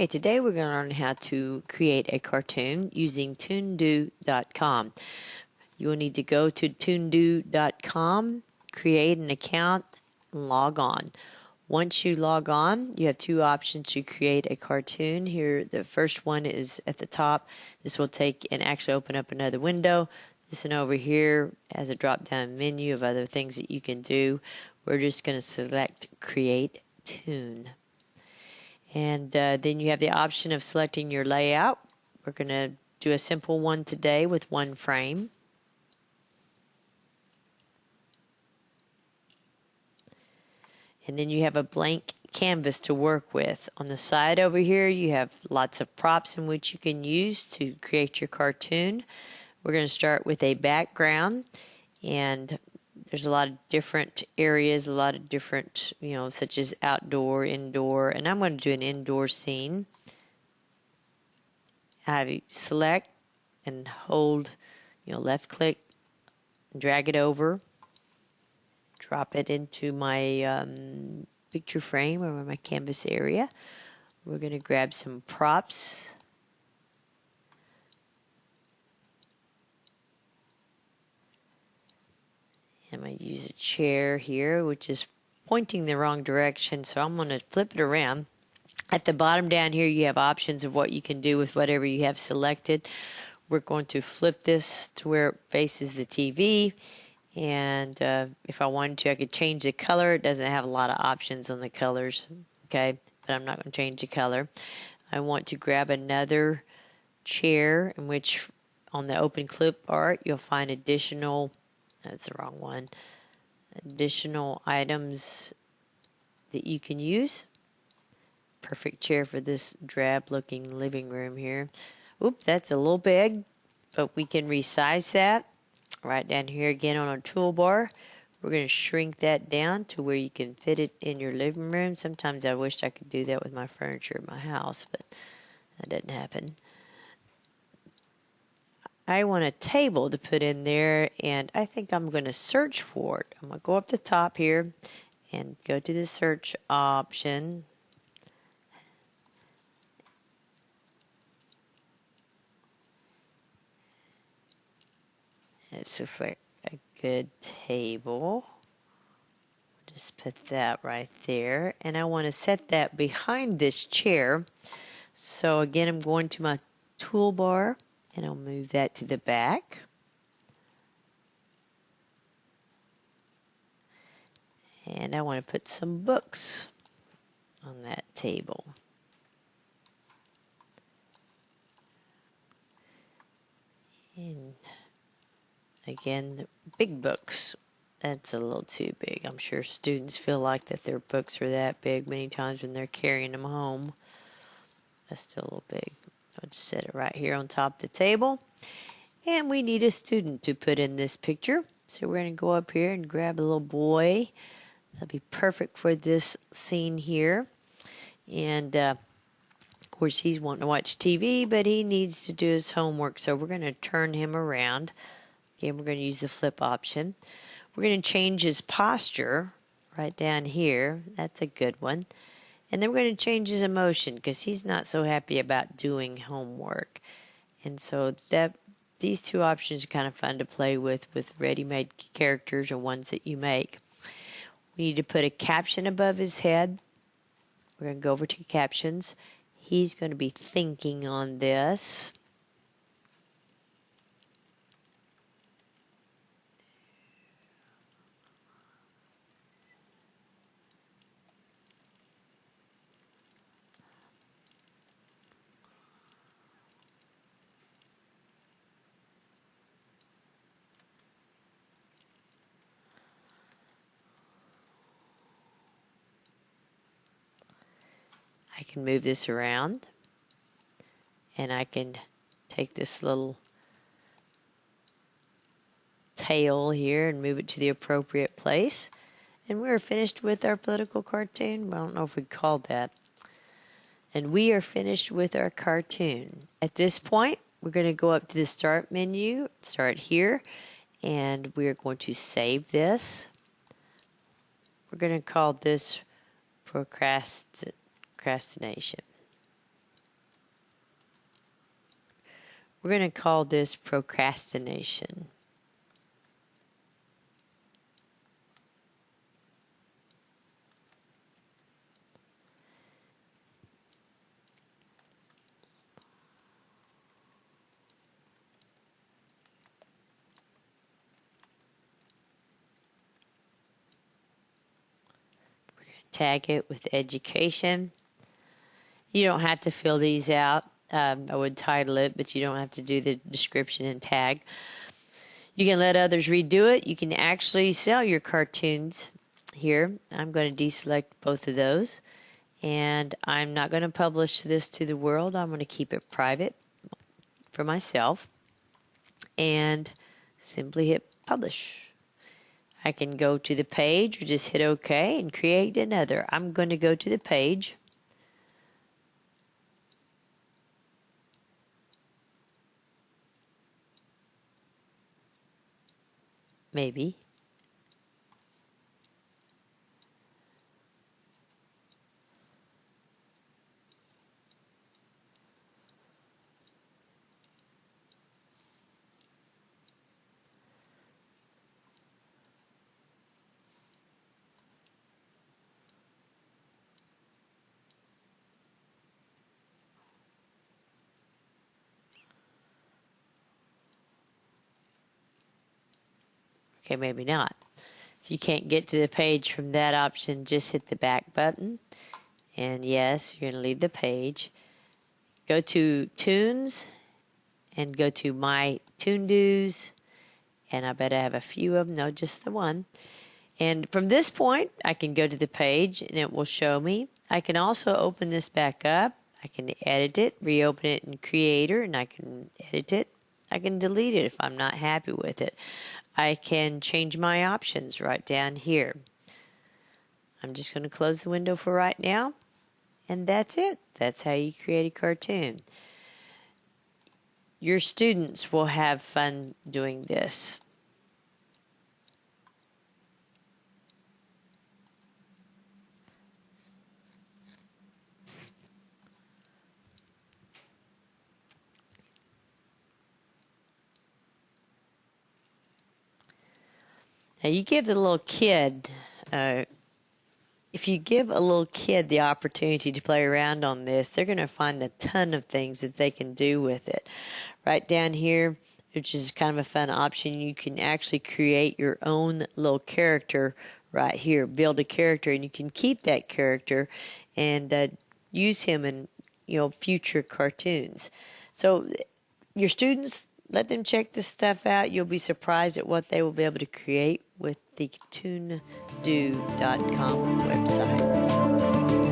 Okay, today we're going to learn how to create a cartoon using toondoo.com. You will need to go to toondoo.com, create an account, and log on. Once you log on, you have two options to create a cartoon. Here, the first one is at the top. This will take and actually open up another window. This one over here has a drop-down menu of other things that you can do. We're just going to select Create Toon. And then you have the option of selecting your layout. We're going to do a simple one today with one frame. And then you have a blank canvas to work with. On the side over here, you have lots of props in which you can use to create your cartoon. We're going to start with a background, and there's a lot of different areas, a lot of different, such as outdoor, indoor, and I'm going to do an indoor scene. I select and hold, left click, drag it over, drop it into my picture frame or my canvas area. We're going to grab some props. I'm going to use a chair here, which is pointing the wrong direction, so I'm going to flip it around. At the bottom down here, you have options of what you can do with whatever you have selected. We're going to flip this to where it faces the TV, and if I wanted to, I could change the color. It doesn't have a lot of options on the colors, okay, but I'm not going to change the color. I want to grab another chair in which on the open clip art, you'll find additional... That's the wrong one. Additional items that you can use. Perfect chair for this drab looking living room here. Oop, that's a little big, but we can resize that. Right down here again on our toolbar. We're going to shrink that down to where you can fit it in your living room. Sometimes I wish I could do that with my furniture in my house, but that doesn't happen. I want a table to put in there, and I think I'm going to search for it. I'm going to go up the top here and go to the search option. It's just like a good table. Just put that right there, and I want to set that behind this chair. So again, I'm going to my toolbar, and I'll move that to the back. And I want to put some books on that table. And again, the big books. That's a little too big. I'm sure students feel like that their books are that big many times when they're carrying them home. That's still a little big. I'll just set it right here on top of the table. And we need a student to put in this picture. So we're going to go up here and grab a little boy. That'll be perfect for this scene here. And, of course, he's wanting to watch TV, but he needs to do his homework. So we're going to turn him around. Again, we're going to use the flip option. We're going to change his posture right down here. That's a good one. And then we're going to change his emotion because he's not so happy about doing homework. And so these two options are kind of fun to play with ready-made characters or ones that you make. We need to put a caption above his head. We're going to go over to captions. He's going to be thinking on this. I can move this around, and I can take this little tail here and move it to the appropriate place. And we're finished with our political cartoon. I don't know if we called that. And we are finished with our cartoon. At this point, we're going to go up to the start menu, start here, and we're going to save this. We're going to call this procrastination. We're going to call this procrastination. We're going to tag it with education. You don't have to fill these out. I would title it, but you don't have to do the description and tag. You can let others redo it. You can actually sell your cartoons here. I'm going to deselect both of those. And I'm not going to publish this to the world. I'm going to keep it private for myself. And simply hit publish. I can go to the page or just hit OK and create another. I'm going to go to the page. Maybe. Okay, maybe not. If you can't get to the page from that option, just hit the back button. And yes, you're going to leave the page. Go to Tunes and go to My Toon-Dos. And I bet I have a few of them. No, just the one. And from this point, I can go to the page and it will show me. I can also open this back up. I can edit it, reopen it in Creator, and I can edit it. I can delete it if I'm not happy with it. I can change my options right down here. I'm just going to close the window for right now. And that's it. That's how you create a cartoon. Your students will have fun doing this. Now you give the little kid, if you give a little kid the opportunity to play around on this, they're going to find a ton of things that they can do with it. Right down here, which is kind of a fun option, you can actually create your own little character right here. Build a character, and you can keep that character and use him in future cartoons. So your students, let them check this stuff out. You'll be surprised at what they will be able to create with the toondoo.com website.